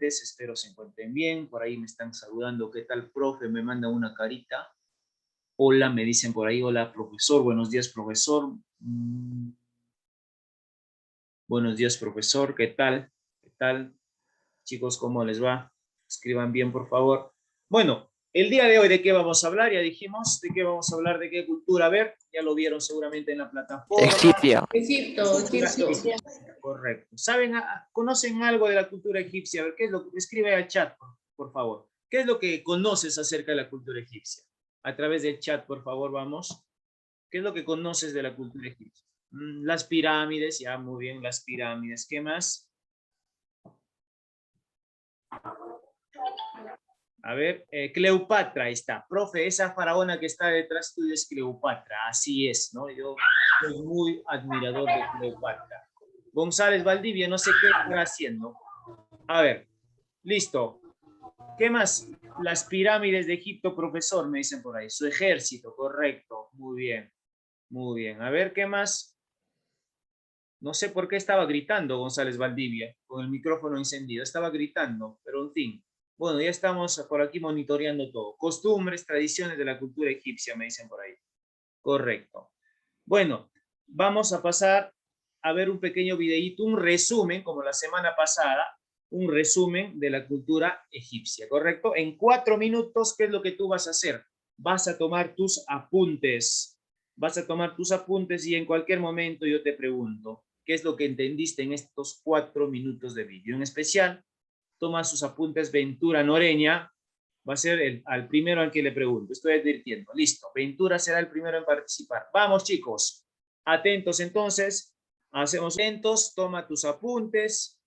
espero se encuentren bien. Por ahí me están saludando. ¿Qué tal, profe? Me mandan una carita. Hola, me dicen por ahí. Hola, profesor. Buenos días, profesor. Buenos días, profesor. ¿Qué tal? ¿Qué tal? Chicos, ¿cómo les va? Escriban bien, por favor. Bueno, el día de hoy, ¿de qué vamos a hablar? Ya dijimos, ¿de qué vamos a hablar? ¿De qué cultura? A ver, ya lo vieron seguramente en la plataforma. Egipcia. Egipto, egipcio. Correcto. ¿Saben, conocen algo de la cultura egipcia? A ver, ¿qué es lo que escribe al chat, por favor? ¿Qué es lo que conoces acerca de la cultura egipcia? A través del chat, por favor, vamos. ¿Qué es lo que conoces de la cultura egipcia? Las pirámides, ya, muy bien, las pirámides. ¿Qué más? A ver, Cleopatra, ahí está. Profe, esa faraona que está detrás tuyo es Cleopatra. Así es, ¿no? Yo soy muy admirador de Cleopatra. González Valdivia, no sé qué está haciendo. A ver, listo. ¿Qué más? Las pirámides de Egipto, profesor, me dicen por ahí. Su ejército, correcto. Muy bien, muy bien. A ver, ¿qué más? No sé por qué estaba gritando González Valdivia, con el micrófono encendido. Estaba gritando, pero en fin. Bueno, ya estamos por aquí monitoreando todo. Costumbres, tradiciones de la cultura egipcia, me dicen por ahí. Correcto. Bueno, vamos a pasar a ver un pequeño videíto, un resumen, como la semana pasada, un resumen de la cultura egipcia, ¿correcto? En 4 minutos, ¿qué es lo que tú vas a hacer? Vas a tomar tus apuntes. Vas a tomar tus apuntes y en cualquier momento yo te pregunto, ¿qué es lo que entendiste en estos 4 minutos de vídeo? En especial, toma sus apuntes Ventura Noreña, va a ser al primero al que le pregunto. Estoy advirtiendo. Listo. Ventura será el primero en participar. Vamos, chicos. Atentos entonces. Hacemos atentos. Toma tus apuntes.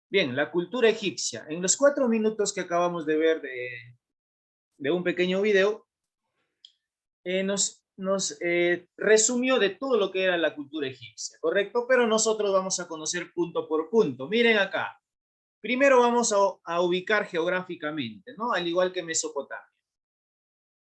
Bien, la cultura egipcia. En los 4 minutos que acabamos de ver de un pequeño video, nos resumió de todo lo que era la cultura egipcia, ¿correcto? Pero nosotros vamos a conocer punto por punto. Miren acá. Primero vamos a ubicar geográficamente, ¿no? Al igual que Mesopotamia.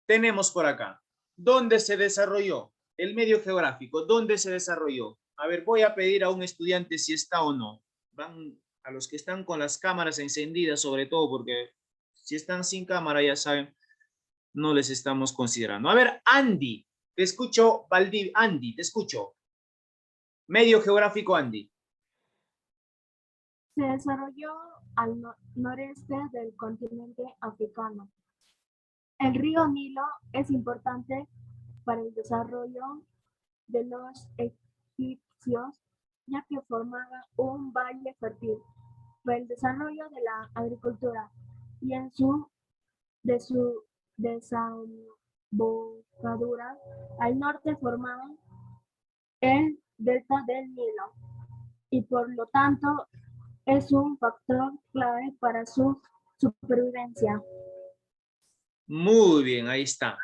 Tenemos por acá, ¿dónde se desarrolló? El medio geográfico, ¿dónde se desarrolló? A ver, voy a pedir a un estudiante si está o no. Van a los que están con las cámaras encendidas, sobre todo, porque si están sin cámara, ya saben, no les estamos considerando. A ver, Andy, te escucho, Andy, te escucho. Medio geográfico, Andy. Se desarrolló al noreste del continente africano. El río Nilo es importante para el desarrollo de los egipcios, ya que formaba un valle fértil para el desarrollo de la agricultura y de su desembocadura al norte formaban el delta del Nilo y por lo tanto es un factor clave para su supervivencia. Muy bien, ahí está.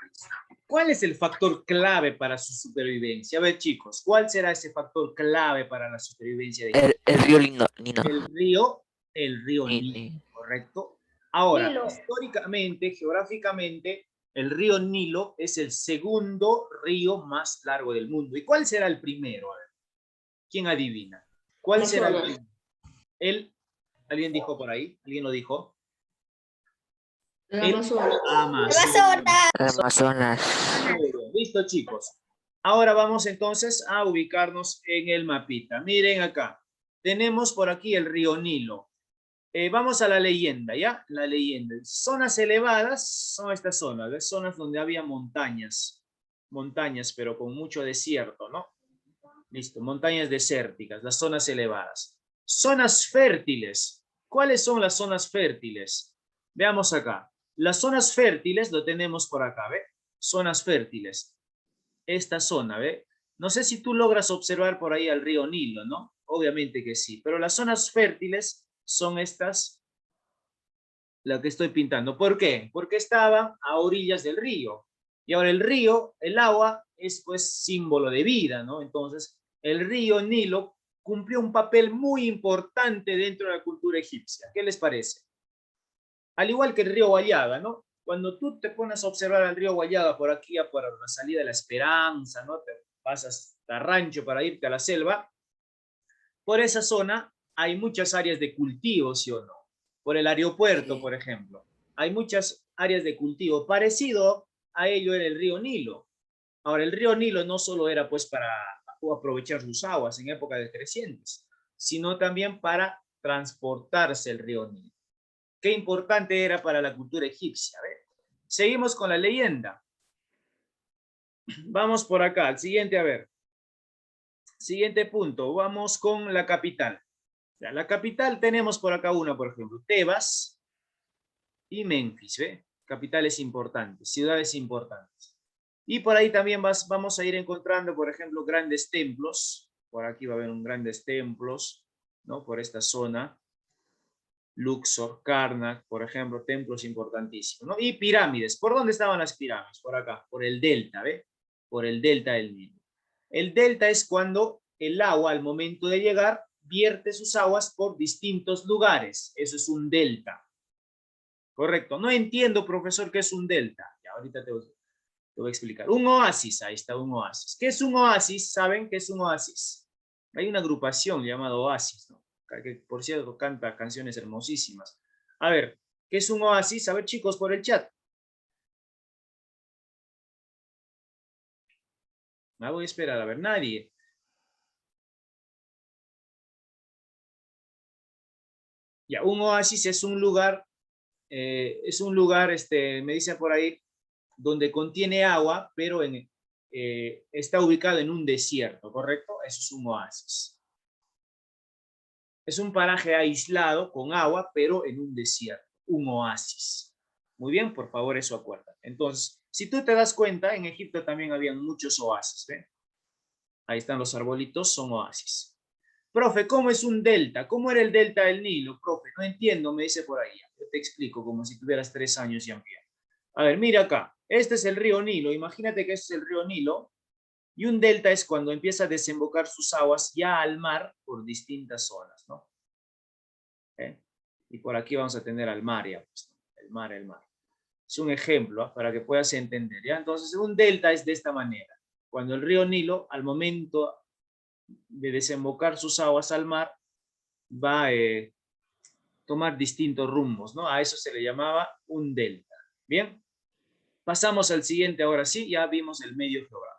¿Cuál es el factor clave para su supervivencia? A ver, chicos, ¿cuál será ese factor clave para la supervivencia de ellos? El río Nino. El río Nilo, ¿correcto? Ahora, históricamente, geográficamente, el río Nilo es el segundo río más largo del mundo. ¿Y cuál será el primero? A ver, ¿quién adivina? ¿Cuál será el primero? ¿Alguien dijo por ahí? ¿Alguien lo dijo? El Amazonas. Amazonas. Muy bien, listo, chicos. Ahora vamos entonces a ubicarnos en el mapita. Miren acá. Tenemos por aquí el río Nilo. Vamos a la leyenda, ¿ya? La leyenda. Zonas elevadas son estas zonas, ¿ves? Zonas donde había montañas. Montañas, pero con mucho desierto, ¿no? Listo, montañas desérticas, las zonas elevadas. Zonas fértiles. ¿Cuáles son las zonas fértiles? Veamos acá. Las zonas fértiles lo tenemos por acá, ¿ve? Zonas fértiles. Esta zona, ¿ve? No sé si tú logras observar por ahí al río Nilo, ¿no? Obviamente que sí, pero las zonas fértiles son estas, la que estoy pintando. ¿Por qué? Porque estaban a orillas del río. Y ahora el río, el agua, es pues símbolo de vida, ¿no? Entonces, el río Nilo cumplió un papel muy importante dentro de la cultura egipcia. ¿Qué les parece? Al igual que el río Guayaga, ¿no? Cuando tú te pones a observar al río Guayaga por aquí, por la salida de la Esperanza, ¿no? Te pasas a Rancho para irte a la selva. Por esa zona hay muchas áreas de cultivo, ¿sí o no? por el aeropuerto, por ejemplo. Hay muchas áreas de cultivo. Parecido a ello era el río Nilo. Ahora, el río Nilo no solo era pues para aprovechar sus aguas en época de crecientes, sino también para transportarse el río Nilo. Qué importante era para la cultura egipcia. Seguimos con la leyenda. Vamos por acá, al siguiente, a ver. Siguiente punto, vamos con la capital. Ya, la capital tenemos por acá una, por ejemplo, Tebas y Memphis, ¿ve? Capitales importantes, ciudades importantes. Y por ahí también vamos a ir encontrando, por ejemplo, grandes templos. Por aquí va a haber grandes templos, ¿no? Por esta zona. Luxor, Karnak, por ejemplo, templos importantísimos, ¿no? Y pirámides. ¿Por dónde estaban las pirámides? Por acá, por el delta, ¿ve? Por el delta del Nilo. El delta es cuando el agua, al momento de llegar, vierte sus aguas por distintos lugares. Eso es un delta. Correcto. No entiendo, profesor, qué es un delta. Ya, ahorita te voy a explicar. Un oasis, ahí está un oasis. ¿Qué es un oasis? ¿Saben qué es un oasis? Hay una agrupación llamada Oasis, ¿no? Que por cierto canta canciones hermosísimas. A ver, ¿qué es un oasis? A ver, chicos, por el chat. Me voy a esperar, a ver, nadie. Ya, un oasis es un lugar, me dice por ahí, donde contiene agua, pero está ubicado en un desierto, ¿correcto? Eso es un oasis. Es un paraje aislado con agua, pero en un desierto, un oasis. Muy bien, por favor, eso acuérdate. Entonces, si tú te das cuenta, en Egipto también habían muchos oasis, ¿ven? Ahí están los arbolitos, son oasis. Profe, ¿cómo es un delta? ¿Cómo era el delta del Nilo? Profe, no entiendo, me dice por ahí. Yo te explico como si tuvieras 3 años y ampliar. A ver, mira acá. Este es el río Nilo. Imagínate que este es el río Nilo. Y un delta es cuando empieza a desembocar sus aguas ya al mar por distintas zonas, ¿no? ¿Eh? Y por aquí vamos a tener al mar, ya, pues, el mar. Es un ejemplo, ¿eh? Para que puedas entender, ¿ya? Entonces, un delta es de esta manera. Cuando el río Nilo, al momento de desembocar sus aguas al mar, va a tomar distintos rumbos, ¿no? A eso se le llamaba un delta. Bien, pasamos al siguiente, ahora sí, ya vimos el medio geográfico.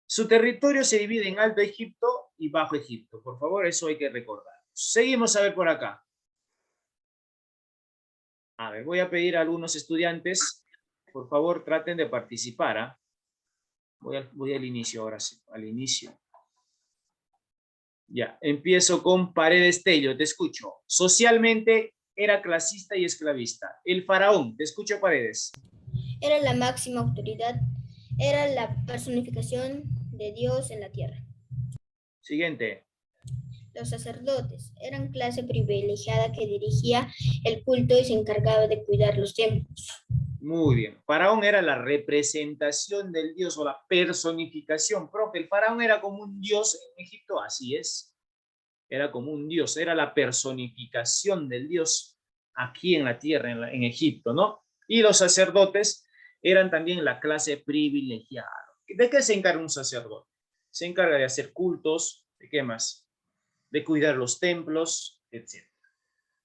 Su territorio se divide en Alto Egipto y Bajo Egipto. Por favor, eso hay que recordar. Seguimos a ver por acá. A ver, voy a pedir a algunos estudiantes, por favor, traten de participar. ¿Ah? Voy al inicio ahora sí, al inicio. Ya, empiezo con Paredes Tello, te escucho. Socialmente era clasista y esclavista. El faraón, te escucho, Paredes. Era la máxima autoridad, era la personificación de Dios en la tierra. Siguiente. Los sacerdotes eran clase privilegiada que dirigía el culto y se encargaba de cuidar los templos. Muy bien. Faraón era la representación del dios o la personificación. Profe, el faraón era como un dios en Egipto, así es. Era como un dios, era la personificación del dios aquí en la tierra, en Egipto, ¿no? Y los sacerdotes eran también la clase privilegiada. ¿De qué se encarga un sacerdote? Se encarga de hacer cultos, ¿de qué más? De cuidar los templos, etc.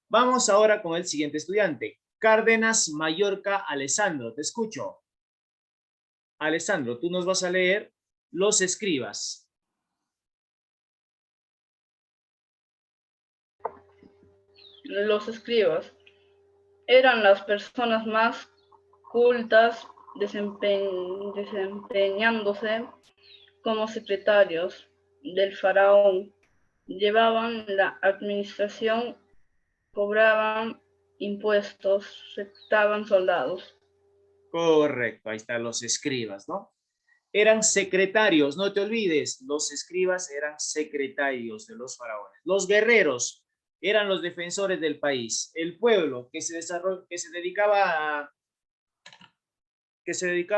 Vamos ahora con el siguiente estudiante. Cárdenas Mallorca Alessandro, te escucho. Alessandro, tú nos vas a leer los escribas. Los escribas eran las personas más cultas desempeñándose como secretarios del faraón. Llevaban la administración, cobraban impuestos, reclutaban soldados. Correcto, ahí están los escribas, ¿no? Eran secretarios, no te olvides, los escribas eran secretarios de los faraones. Los guerreros eran los defensores del país. El pueblo que se dedicaba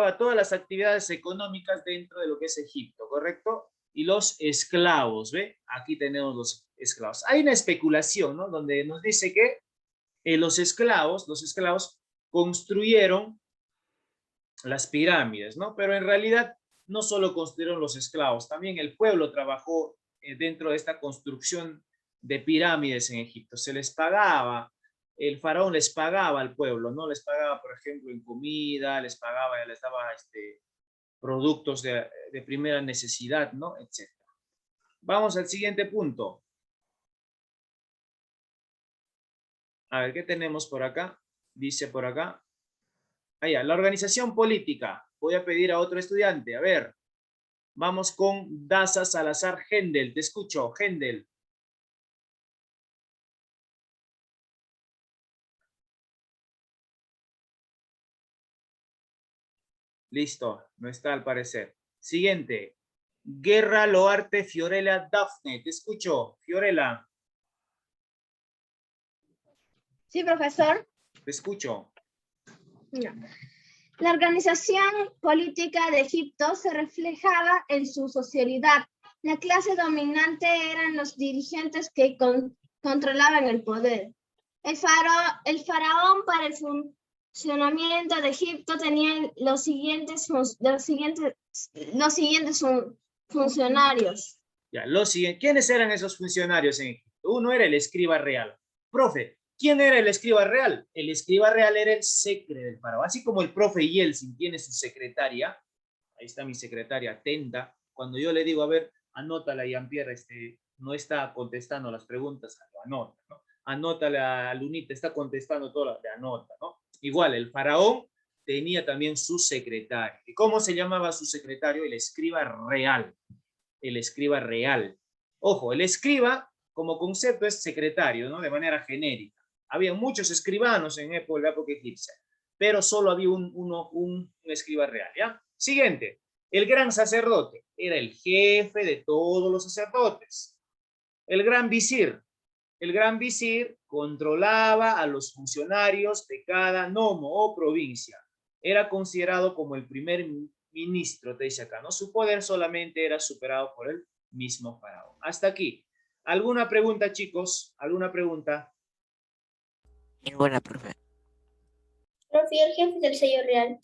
a todas las actividades económicas dentro de lo que es Egipto, ¿correcto? Y los esclavos, ¿ve? Aquí tenemos los esclavos. Hay una especulación, ¿no? Donde nos dice que los esclavos construyeron las pirámides, ¿no? Pero en realidad no solo construyeron los esclavos, también el pueblo trabajó dentro de esta construcción de pirámides en Egipto. Se les pagaba, el faraón les pagaba al pueblo, ¿no? Les pagaba, por ejemplo, en comida, les pagaba, les daba productos de primera necesidad, ¿no? Etcétera. Vamos al siguiente punto. A ver, ¿qué tenemos por acá? Dice por acá. Allá, la organización política. Voy a pedir a otro estudiante. A ver, vamos con Daza Salazar Hendel. Te escucho, Hendel. Listo, no está al parecer. Siguiente. Guerra Loarte Fiorella Dafne. Te escucho, Fiorella. Sí, profesor. Te escucho. No. La organización política de Egipto se reflejaba en su socialidad. La clase dominante eran los dirigentes que controlaban el poder. El faraón para el funcionamiento de Egipto tenía los siguientes funcionarios. Ya, ¿quiénes eran esos funcionarios en Egipto? Uno era el escriba real. Profe, ¿quién era el escriba real? El escriba real era el secre del faraón. Así como el profe Yeltsin tiene su secretaria, ahí está mi secretaria, atenta. Cuando yo le digo, a ver, anótala, Jean-Pierre, no está contestando las preguntas, lo anota, ¿no? Anótala, Lunita, está contestando todas, le anota, ¿no? Igual, el faraón tenía también su secretario. ¿Y cómo se llamaba su secretario? El escriba real. El escriba real. Ojo, el escriba como concepto es secretario, ¿no? De manera genérica. Había muchos escribanos en la época egipcia, pero solo había un escriba real, ¿ya? Siguiente, el gran sacerdote era el jefe de todos los sacerdotes. El gran visir controlaba a los funcionarios de cada nomo o provincia. Era considerado como el primer ministro, te dice acá, ¿no? Su poder solamente era superado por el mismo faraón. Hasta aquí. ¿Alguna pregunta, chicos? ¿Alguna pregunta? Ninguna, profe. Profe, el jefe del sello real.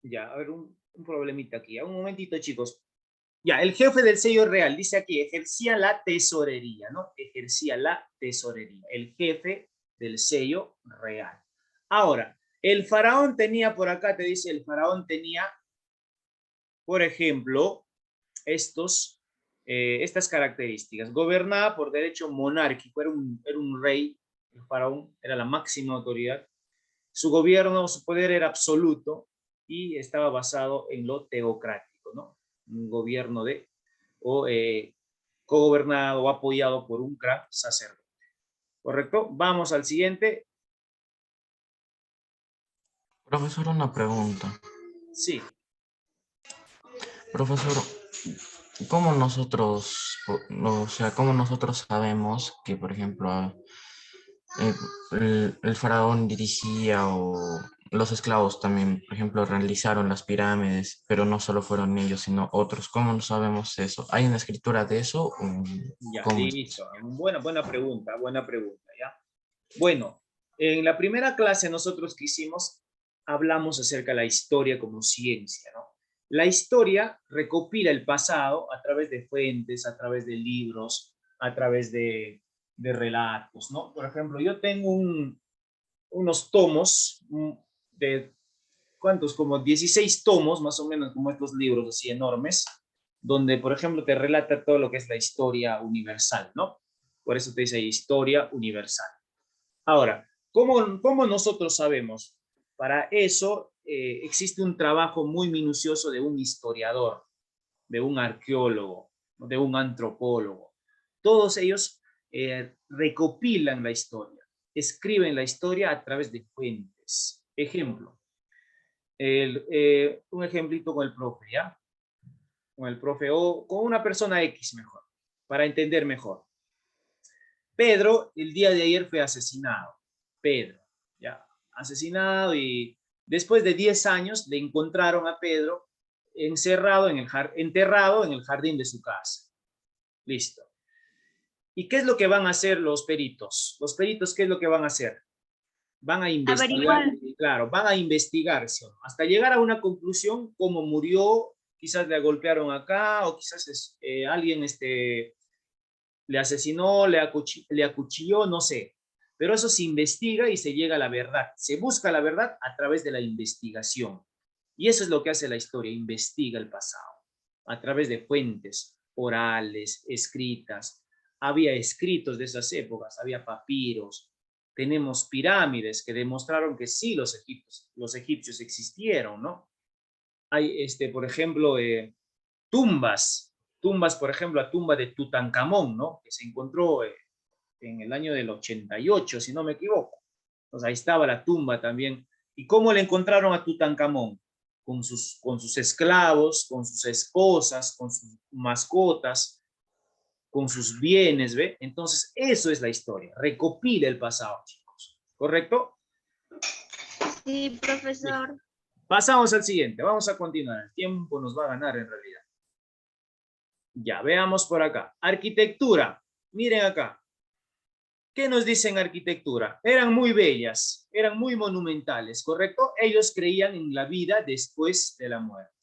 Ya, a ver, un problemita aquí. Un momentito, chicos. Ya, el jefe del sello real, dice aquí, ejercía la tesorería, ¿no? Ejercía la tesorería. El jefe del sello real. Ahora, el faraón tenía por acá, te dice, el faraón tenía, por ejemplo, estas características. Gobernaba por derecho monárquico, era un rey, el faraón era la máxima autoridad. Su gobierno, su poder era absoluto y estaba basado en lo teocrático, ¿no? Un gobierno cogobernado o apoyado por un gran sacerdote. ¿Correcto? Vamos al siguiente. Profesor, una pregunta. Sí. Profesor, ¿cómo nosotros sabemos que, por ejemplo, el faraón dirigía o los esclavos también, por ejemplo, realizaron las pirámides, pero no solo fueron ellos, sino otros? ¿Cómo no sabemos eso? ¿Hay una escritura de eso? Ya, ¿Cómo? listo. Buena pregunta, ¿ya? Bueno, en la primera clase nosotros que hicimos, hablamos acerca de la historia como ciencia, ¿no? La historia recopila el pasado a través de fuentes, a través de libros, a través de relatos, ¿no? Por ejemplo, yo tengo unos tomos de, ¿cuántos? Como 16 tomos, más o menos, como estos libros así enormes, donde, por ejemplo, te relata todo lo que es la historia universal, ¿no? Por eso te dice historia universal. Ahora, ¿cómo nosotros sabemos? Para eso existe un trabajo muy minucioso de un historiador, de un arqueólogo, de un antropólogo. Todos ellos recopilan la historia, escriben la historia a través de fuentes. Ejemplo, un ejemplito con el profe, ¿ya? Con el profe o con una persona X mejor, para entender mejor. Pedro el día de ayer fue asesinado. Pedro, ya, asesinado, y después de 10 años le encontraron a Pedro enterrado en el jardín de su casa. Listo. ¿Y qué es lo que van a hacer los peritos? Los peritos, ¿qué es lo que van a hacer? Van a investigar, claro, van a investigar, ¿sí o no? Hasta llegar a una conclusión, cómo murió, quizás le golpearon acá, o quizás alguien le asesinó, le acuchilló, no sé. Pero eso se investiga y se llega a la verdad. Se busca la verdad a través de la investigación. Y eso es lo que hace la historia, investiga el pasado. A través de fuentes orales, escritas. Había escritos de esas épocas, había papiros. Tenemos pirámides que demostraron que sí los egipcios existieron, ¿no? Hay, por ejemplo, tumbas, por ejemplo, la tumba de Tutankamón, ¿no? Que se encontró en el año del 88, si no me equivoco. Entonces ahí estaba la tumba también. ¿Y cómo le encontraron a Tutankamón? Con sus esclavos, con sus esposas, con sus mascotas, con sus bienes, ¿ve? Entonces eso es la historia, recopila el pasado, chicos. ¿Correcto? Sí, profesor. Pasamos al siguiente, vamos a continuar. El tiempo nos va a ganar en realidad. Ya, veamos por acá. Arquitectura. Miren acá. ¿Qué nos dicen arquitectura? Eran muy bellas, eran muy monumentales, ¿correcto? Ellos creían en la vida después de la muerte.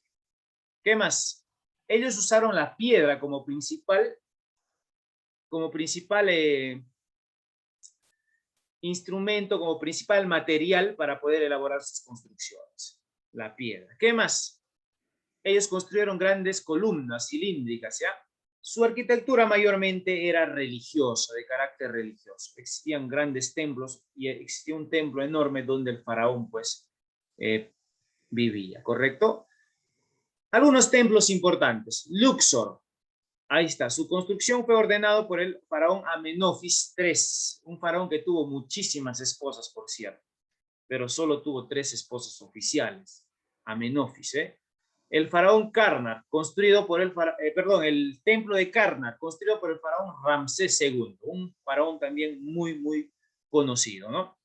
¿Qué más? Ellos usaron la piedra como principal instrumento, como principal material para poder elaborar sus construcciones. La piedra. ¿Qué más? Ellos construyeron grandes columnas cilíndricas, ¿ya? Su arquitectura mayormente era religiosa, de carácter religioso. Existían grandes templos y existía un templo enorme donde el faraón, pues, vivía, ¿correcto? Algunos templos importantes. Luxor, ahí está. Su construcción fue ordenada por el faraón Amenofis III, un faraón que tuvo muchísimas esposas, por cierto, pero solo tuvo 3 esposas oficiales. Amenofis, El faraón Karnak, el templo de Karnak, construido por el faraón Ramsés II, un faraón también muy, muy conocido, ¿no?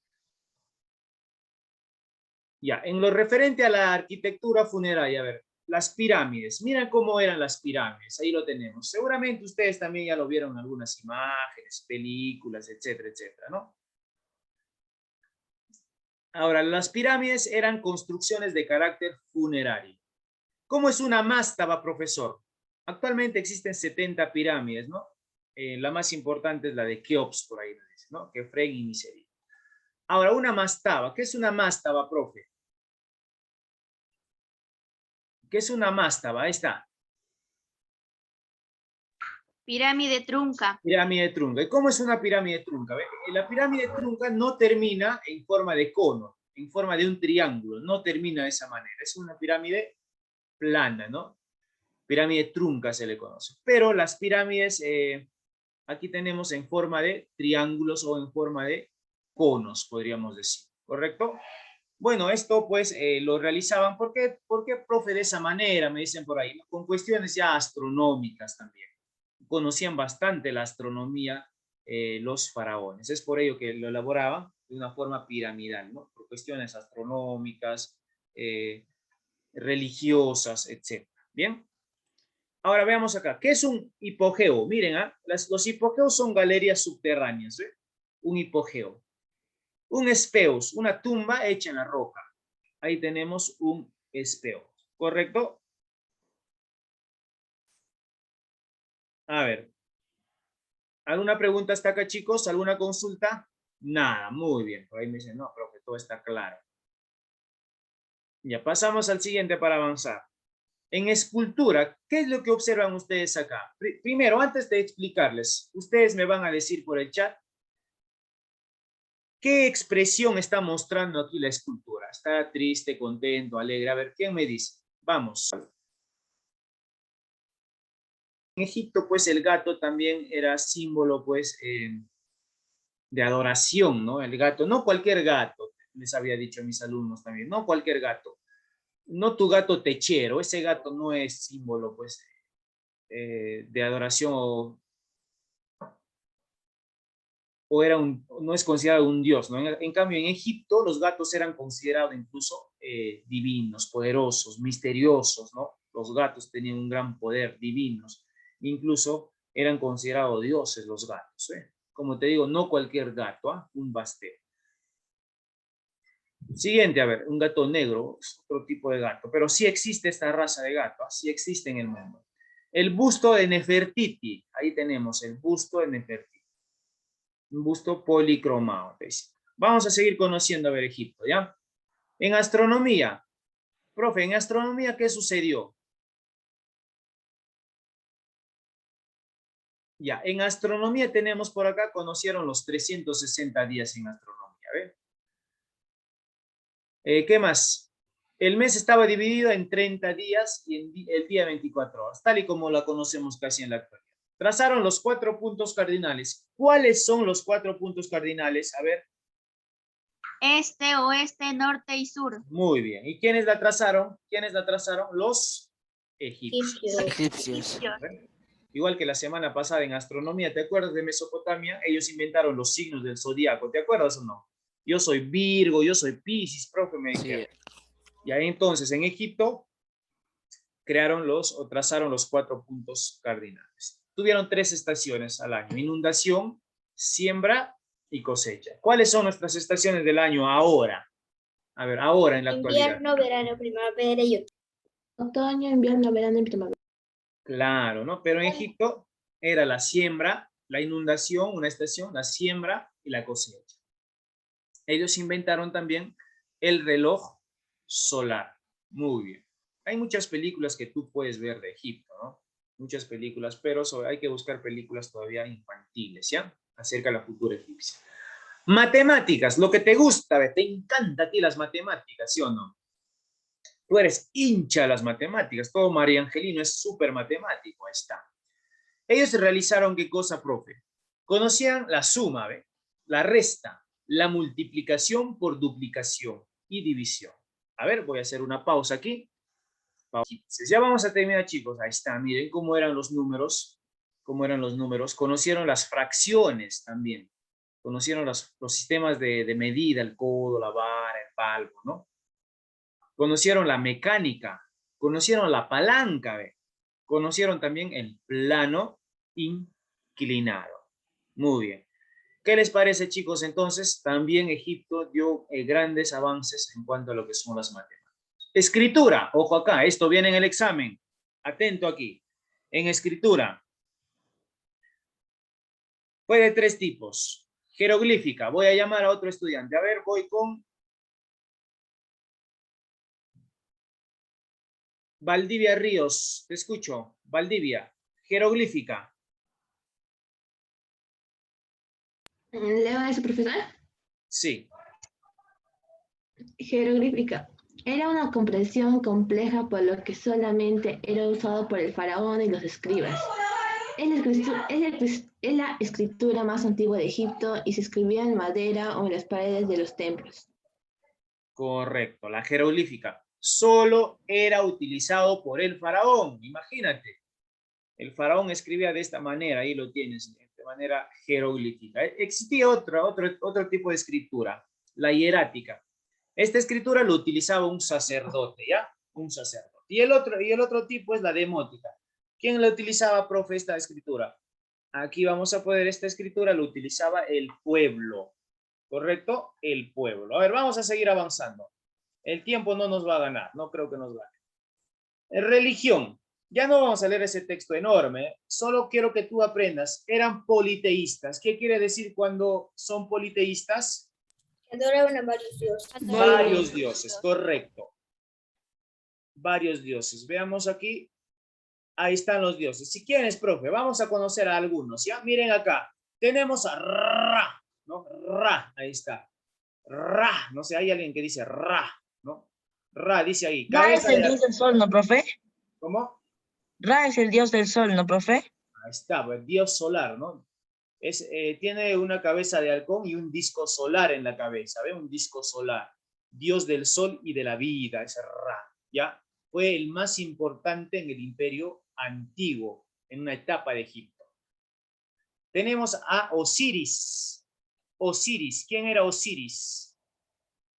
Ya, en lo referente a la arquitectura funeraria, a ver, las pirámides, miren cómo eran las pirámides, ahí lo tenemos. Seguramente ustedes también ya lo vieron en algunas imágenes, películas, etcétera, etcétera, ¿no? Ahora, las pirámides eran construcciones de carácter funerario. ¿Cómo es una mástaba, profesor? Actualmente existen 70 pirámides, ¿no? La más importante es la de Keops, por ahí lo dice, ¿no? Kefren y Niseri. Ahora, una mástaba. ¿Qué es una mástaba, profe? ¿Qué es una mástaba? Ahí está. Pirámide trunca. Pirámide trunca. ¿Y cómo es una pirámide trunca? La pirámide trunca no termina en forma de cono, en forma de un triángulo. No termina de esa manera. Es una pirámide plana, ¿no? Pirámide trunca se le conoce. Pero las pirámides, aquí tenemos en forma de triángulos o en forma de conos, podríamos decir. ¿Correcto? Bueno, esto pues lo realizaban. ¿Por qué, profe, de esa manera? Me dicen por ahí, ¿no? Con cuestiones ya astronómicas también. Conocían bastante la astronomía los faraones. Es por ello que lo elaboraban de una forma piramidal, ¿no? Por cuestiones astronómicas, religiosas, etc. ¿Bien? Ahora veamos acá. ¿Qué es un hipogeo? Miren, los hipogeos son galerías subterráneas. ¿Eh? Un hipogeo. Un espeus, una tumba hecha en la roca. Ahí tenemos un espeus. ¿Correcto? A ver. ¿Alguna pregunta hasta acá, chicos? ¿Alguna consulta? Nada, muy bien. Por ahí me dicen, no, profe, todo está claro. Ya pasamos al siguiente para avanzar. En escultura, ¿qué es lo que observan ustedes acá? Primero, antes de explicarles, ustedes me van a decir por el chat qué expresión está mostrando aquí la escultura. ¿Está triste, contento, alegre? A ver, ¿quién me dice? Vamos. En Egipto, pues, el gato también era símbolo, pues, de adoración, ¿no? El gato, no cualquier gato, les había dicho a mis alumnos también, no cualquier gato. No tu gato techero, ese gato no es símbolo, pues, de adoración no es considerado un dios, ¿no? En cambio, en Egipto los gatos eran considerados incluso divinos, poderosos, misteriosos, ¿no? Los gatos tenían un gran poder, divinos. Incluso Eran considerados dioses los gatos. Como te digo, no cualquier gato, un bastero. Siguiente, a ver, un gato negro, es otro tipo de gato, pero sí existe esta raza de gato, sí existe en el mundo. El busto de Nefertiti, ahí tenemos el busto de Nefertiti, un busto policromado. Vamos a seguir conociendo, a ver, Egipto, ¿ya? En astronomía, profe, en astronomía, ¿qué sucedió? Ya, en astronomía tenemos por acá, conocieron los 360 días en astronomía, ¿ve? ¿Qué más? El mes estaba dividido en 30 días y el día 24 horas, tal y como la conocemos casi en la actualidad. Trazaron los 4 puntos cardinales. ¿Cuáles son los 4 puntos cardinales? A ver. Este, oeste, norte y sur. Muy bien. ¿Y quiénes la trazaron? ¿Quiénes la trazaron? Los egipcios. Egipcios. Igual que la semana pasada en astronomía, ¿te acuerdas de Mesopotamia? Ellos inventaron los signos del zodiaco, ¿te acuerdas o no? Yo soy Virgo, yo soy Piscis, profe, me dijeron. Sí. Y ahí entonces en Egipto trazaron los 4 puntos cardinales. Tuvieron 3 estaciones al año: inundación, siembra y cosecha. ¿Cuáles son nuestras estaciones del año ahora? A ver, ahora en la actualidad. Invierno, verano, primavera y Otoño, invierno, verano y primavera. Claro, ¿no? Pero en Egipto era la siembra, la inundación, una estación, la siembra y la cosecha. Ellos inventaron también el reloj solar. Muy bien. Hay muchas películas que tú puedes ver de Egipto, ¿no? Muchas películas, pero hay que buscar películas todavía infantiles, ¿ya? Acerca de la cultura egipcia. Matemáticas, lo que te gusta, te encanta a ti las matemáticas, ¿sí o no? Tú eres hincha de las matemáticas, todo María Angelino es súper matemático, ahí está. Ellos realizaron ¿qué cosa, profe? Conocían la suma, ¿ve? La resta, la multiplicación por duplicación y división. A ver, voy a hacer una pausa aquí. Ya vamos a terminar, chicos. Ahí está, miren cómo eran los números. Cómo eran los números. Conocieron las fracciones también. Conocieron los sistemas de medida, el codo, la vara, el palmo, ¿no? Conocieron la mecánica. Conocieron la palanca, ¿ve? Conocieron también el plano inclinado. Muy bien. ¿Qué les parece, chicos? Entonces, también Egipto dio grandes avances en cuanto a lo que son las matemáticas. Escritura, ojo acá, esto viene en el examen. Atento aquí. En escritura, fue de 3 tipos. Jeroglífica, voy a llamar a otro estudiante. A ver, voy con Valdivia Ríos. Te escucho. Valdivia, jeroglífica. ¿Leo eso, profesor? Sí. Jeroglífica. Era una comprensión compleja por lo que solamente era usado por el faraón y los escribas. Es la escritura más antigua de Egipto y se escribía en madera o en las paredes de los templos. Correcto, la jeroglífica. Solo era utilizado por el faraón, imagínate. El faraón escribía de esta manera, ahí lo tienes, de manera jeroglífica. Existía otro tipo de escritura, la hierática. Esta escritura lo utilizaba un sacerdote, ¿ya? Un sacerdote. Y el otro tipo es la demótica. ¿Quién la utilizaba, profe, esta escritura? Aquí vamos a poner esta escritura, lo utilizaba el pueblo. ¿Correcto? El pueblo. A ver, vamos a seguir avanzando. El tiempo no nos va a ganar, no creo que nos gane. Religión. Ya no vamos a leer ese texto enorme, solo quiero que tú aprendas. Eran politeístas. ¿Qué quiere decir cuando son politeístas? adoraban a varios dioses. Varios dioses, correcto. Varios dioses. Veamos aquí. Ahí están los dioses. Si quieres, profe, vamos a conocer a algunos, ¿ya? Miren acá. Tenemos a Ra, ¿no? Ra, ahí está. Ra, no sé, hay alguien que dice Ra, ¿no? Ra, dice ahí. Ra es el dios del sol, ¿no, profe? ¿Cómo? Ra es el dios del sol, ¿no, profe? Ahí está, pues, dios solar, ¿no? Tiene una cabeza de halcón y un disco solar en la cabeza, ¿ve? Un disco solar. Dios del sol y de la vida, ese Ra, ¿ya? Fue el más importante en el imperio antiguo, en una etapa de Egipto. Tenemos a Osiris. Osiris, ¿quién era Osiris?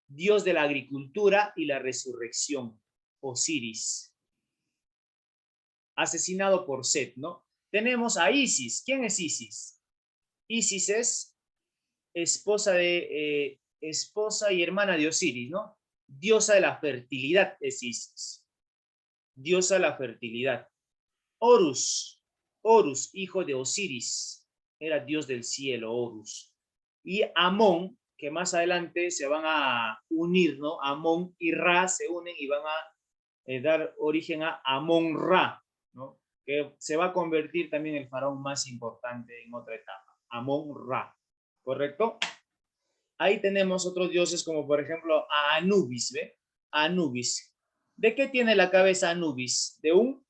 Dios de la agricultura y la resurrección. Osiris. Asesinado por Set, ¿no? tenemos a Isis. ¿Quién es Isis? Isis es esposa y hermana de Osiris, ¿no? Diosa de la fertilidad es Isis. Diosa de la fertilidad. Horus, hijo de Osiris, era dios del cielo, Horus. Y Amón, que más adelante se van a unir, ¿no? Amón y Ra se unen y van a dar origen a Amón-Ra, ¿no? Que se va a convertir también en el faraón más importante en otra etapa, Amón-Ra, ¿correcto? Ahí tenemos otros dioses como por ejemplo a Anubis, ¿ve? Anubis. ¿De qué tiene la cabeza Anubis? De un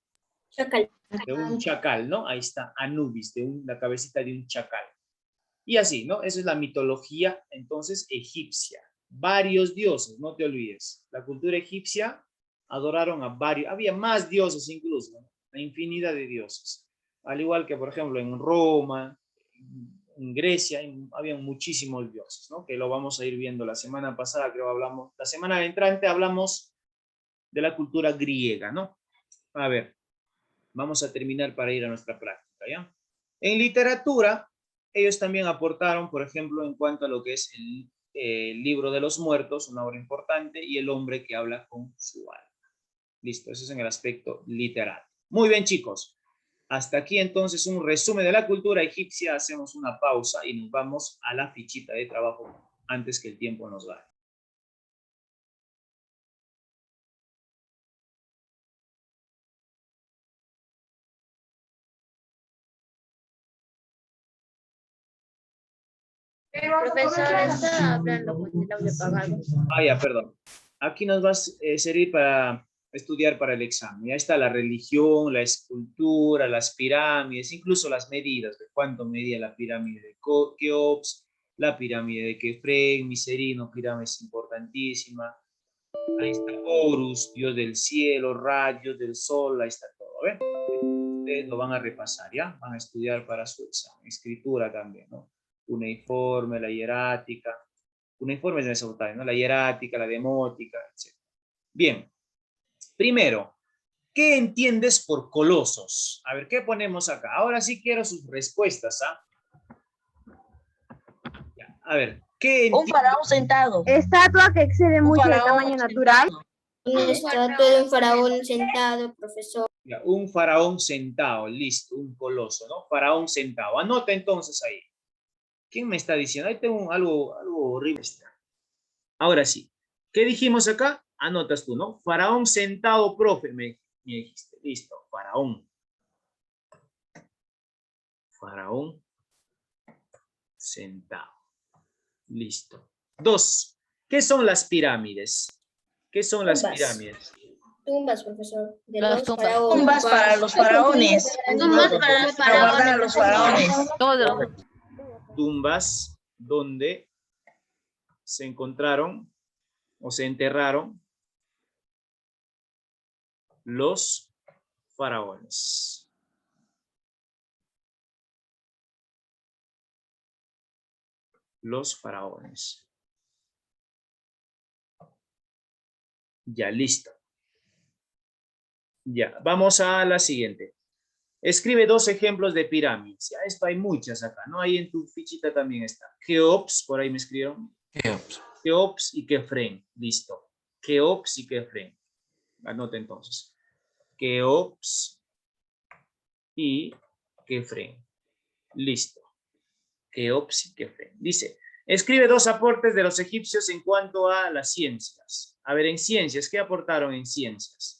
Chacal. de un chacal, ¿no? Ahí está, Anubis, la cabecita de un chacal. Y así, ¿no? Esa es la mitología, entonces, egipcia. Varios dioses, no te olvides. La cultura egipcia adoraron a varios, había más dioses incluso, ¿no? Una infinidad de dioses. Al igual que, por ejemplo, en Roma, en Grecia, había muchísimos dioses, ¿no? Que lo vamos a ir viendo la semana pasada, creo hablamos, la semana entrante hablamos de la cultura griega, ¿no? A ver. Vamos a terminar para ir a nuestra práctica, ¿ya? En literatura, ellos también aportaron, por ejemplo, en cuanto a lo que es el libro de los muertos, una obra importante, y el hombre que habla con su alma. Listo, eso es en el aspecto literario. Muy bien, chicos. Hasta aquí entonces un resumen de la cultura egipcia. Hacemos una pausa y nos vamos a la fichita de trabajo antes que el tiempo nos vaya. Profesor, está hablando con el audio apagado. Ah, ya, perdón. Aquí nos va a servir para estudiar para el examen. Ya está la religión, la escultura, las pirámides, incluso las medidas, de cuánto medía la pirámide de Keops, la pirámide de Kefren, Miserino, pirámide importantísima. Ahí está Horus, dios del cielo, Ra, dios del sol, ahí está todo, ¿ven? Ustedes lo van a repasar, ¿ya? Van a estudiar para su examen. Escritura también, ¿no? Cuneiforme, la hierática. Cuneiforme es de Mesopotamia, ¿no? La hierática, la demótica, etc. Bien. Primero, ¿qué entiendes por colosos? A ver, ¿qué ponemos acá? Ahora sí quiero sus respuestas, ¿ah? Ya, a ver, ¿qué entiendes? Un faraón sentado. Estatua que excede Un mucho el faraón tamaño natural. Una estatua de un faraón sentado, profesor. Ya, un faraón sentado, listo, un coloso, ¿no? Faraón sentado. Anota entonces ahí. ¿Quién me está diciendo? Ahí tengo algo horrible. Ahora sí. ¿Qué dijimos acá? Anotas tú, ¿no? Faraón sentado, profe, me dijiste. Listo, faraón. Faraón sentado. Listo. 2. ¿Qué son las pirámides? ¿Qué son las pirámides? Tumbas, profesor. De Las los tumbas. faraones. Tumbas para los faraones. Tumbas para los Para guardar a los faraones. Todo. Tumbas donde se encontraron o se enterraron los faraones. Los faraones. Ya, listo. Ya, vamos a la siguiente. Escribe 2 ejemplos de pirámides. Ya, esto hay muchas acá, ¿no? Ahí en tu fichita también está. Keops, por ahí me escribieron. Keops y Kefren. Listo. Keops y Kefren. Anote entonces. Keops y Kefren. Listo. Keops y Kefren. Dice, escribe 2 aportes de los egipcios en cuanto a las ciencias. A ver, en ciencias, ¿qué aportaron en ciencias?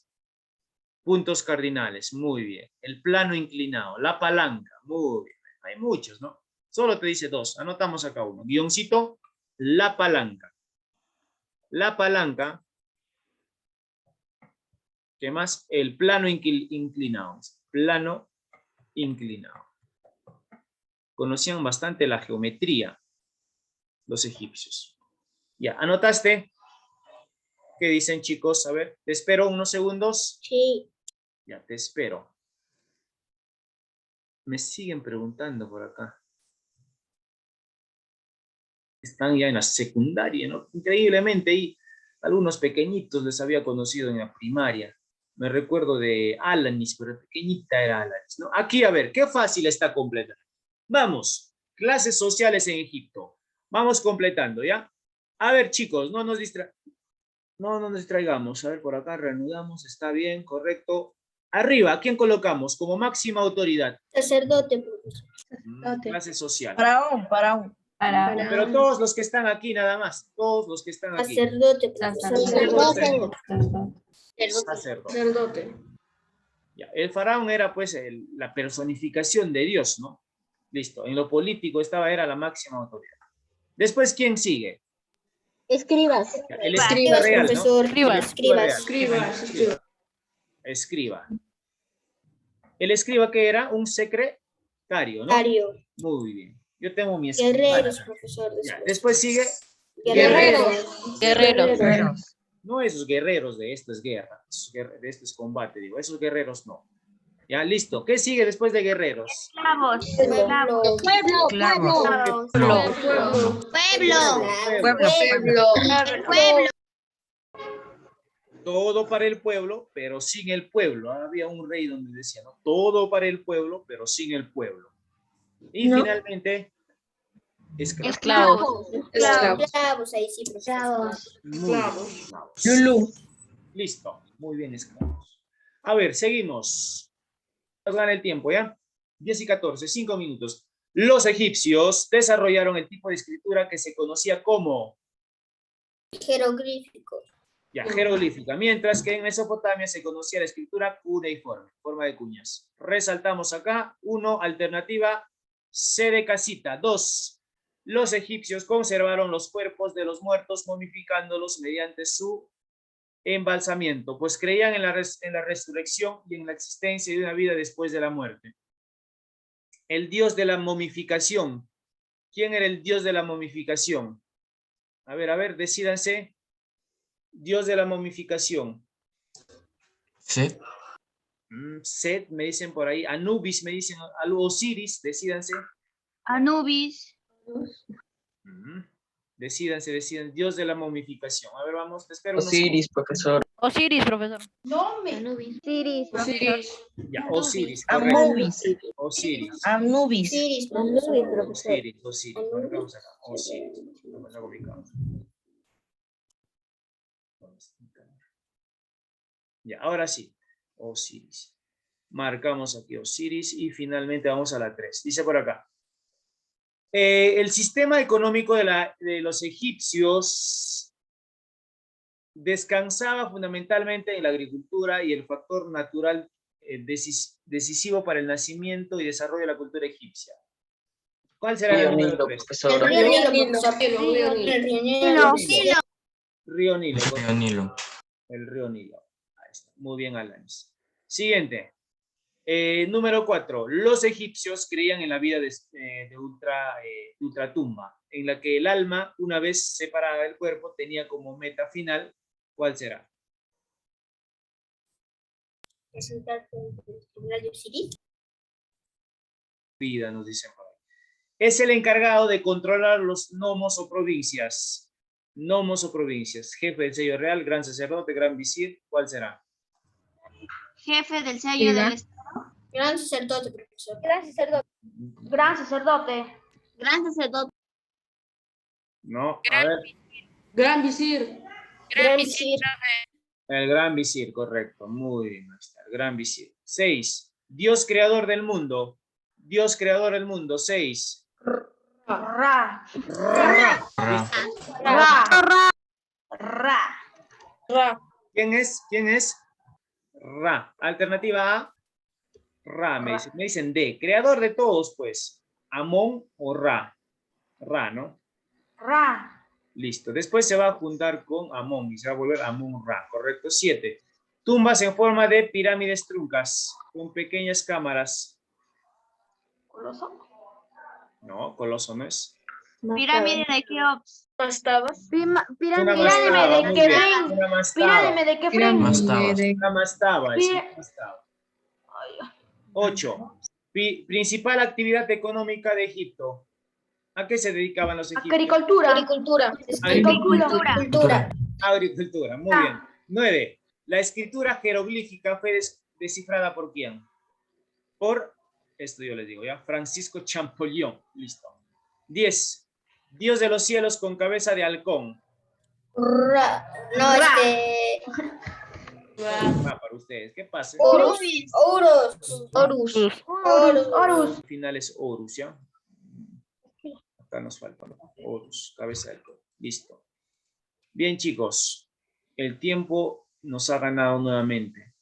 Puntos cardinales, muy bien. El plano inclinado, la palanca, muy bien. Hay muchos, ¿no? Solo te dice 2. Anotamos acá uno. Guioncito, la palanca. La palanca. ¿Qué más? El plano inclinado. Plano inclinado. Conocían bastante la geometría los egipcios. Ya, ¿anotaste? ¿Qué dicen, chicos? A ver, te espero unos segundos. Sí. Ya, te espero. Me siguen preguntando por acá. Están ya en la secundaria, ¿no? Increíblemente, y algunos pequeñitos les había conocido en la primaria. Me recuerdo de Alanis, pero pequeñita era Alanis, ¿no? Aquí, a ver, qué fácil está completar. Vamos, clases sociales en Egipto. Vamos completando, ¿ya? A ver, chicos, no nos distraigamos. A ver, por acá reanudamos, está bien, correcto. Arriba, ¿a quién colocamos como máxima autoridad? Sacerdote, profesor. Clase social. Faraón. Pero todos los que están aquí, nada más. Todos los que están aquí. Sacerdote, profesor. Sacerdote. Ya, el faraón era pues la personificación de Dios, ¿no? Listo. En lo político era la máxima autoridad. Después, ¿quién sigue? Escribas. Ya, el escriba real, ¿no? Profesor. Escriba. ¿El escriba qué era? Un secretario, ¿no? Secretario. Muy bien. Yo tengo mi escriba. Guerreros, profesor. Ya, después sigue Guerreros. No esos guerreros de esto es guerra, de esto es combate, digo, esos guerreros no. Ya, listo. ¿Qué sigue después de guerreros? Pueblo. Todo para el pueblo, pero sin el pueblo. Había un rey donde decía, ¿no? Todo para el pueblo, pero sin el pueblo. Y finalmente, Esclavos. Esclavos, ahí sí, profesor. esclavos. Listo. Muy bien, esclavos. A ver, seguimos. Nos gana el tiempo, ¿ya? 10 y 14, 5 minutos. Los egipcios desarrollaron el tipo de escritura que se conocía como Jeroglífico. ya, jeroglífica, mientras que en Mesopotamia se conocía la escritura cuneiforme, forma de cuñas. Resaltamos acá, 1, alternativa C de casita. 2, los egipcios conservaron los cuerpos de los muertos momificándolos mediante su embalsamiento, pues creían en la resurrección y en la existencia de una vida después de la muerte. El dios de la momificación. ¿Quién era el dios de la momificación? A ver, decídanse. Dios de la momificación. Set. Set, me dicen por ahí. Anubis, me dicen. Osiris, decídanse. Anubis. Decídanse. Dios de la momificación. A ver, vamos, te espero. Osiris, profesor. Osiris, profesor. Anubis. Ya, Osiris. Anubis. Osiris. Anubis. Osiris, profesor. Osiris. Marcamos acá. Osiris. Vamos a ubicar. Ya, ahora sí. Osiris. Marcamos aquí Osiris y finalmente vamos a la 3. Dice por acá. El sistema económico de los egipcios descansaba fundamentalmente en la agricultura y el factor natural decisivo para el nacimiento y desarrollo de la cultura egipcia. ¿Cuál será el número 3? Profesor. Río Nilo. El río Nilo. Ahí está. Muy bien, Alanis. Siguiente. Número 4. Los egipcios creían en la vida de ultratumba, en la que el alma, una vez separada del cuerpo, tenía como meta final. ¿Cuál será? Presentarse ante el tribunal de Osiris. Vida, nos dicen por ahí. Es el encargado de controlar los nomos o provincias. Nomos o provincias. Jefe del sello real, gran sacerdote, gran visir. ¿Cuál será? Jefe del sello del Estado. Gran sacerdote, profesor. Gran sacerdote. No, a ver. Gran visir. El gran visir, correcto. Muy bien, el gran visir. 6. Dios creador del mundo. Dios creador del mundo. 6. Ra. ¿Quién es? Ra. Alternativa A. Ra, me dicen D. Creador de todos, pues. Amón o Ra. Ra, ¿no? Ra. Listo. Después se va a juntar con Amón y se va a volver Amón Ra, ¿correcto? 7. Tumbas en forma de pirámides truncas con pequeñas cámaras. ¿Coloso? No, coloso no es. Pirámide de Keops. Pirámide de Kefren. Mastaba. 8. Principal actividad económica de Egipto. ¿A qué se dedicaban los egipcios? Agricultura. Agricultura. Muy bien. 9. La escritura jeroglífica fue descifrada por quién? Por, esto yo les digo, ¿ya? Francisco Champollion. Listo. 10. Dios de los cielos con cabeza de halcón. Ra. No, Para ustedes, ¿qué pasa? Horus. Horus. Al final es Horus, ¿ya? Acá nos falta, ¿no? Horus, cabeza de halcón. Listo. Bien, chicos. El tiempo nos ha ganado nuevamente.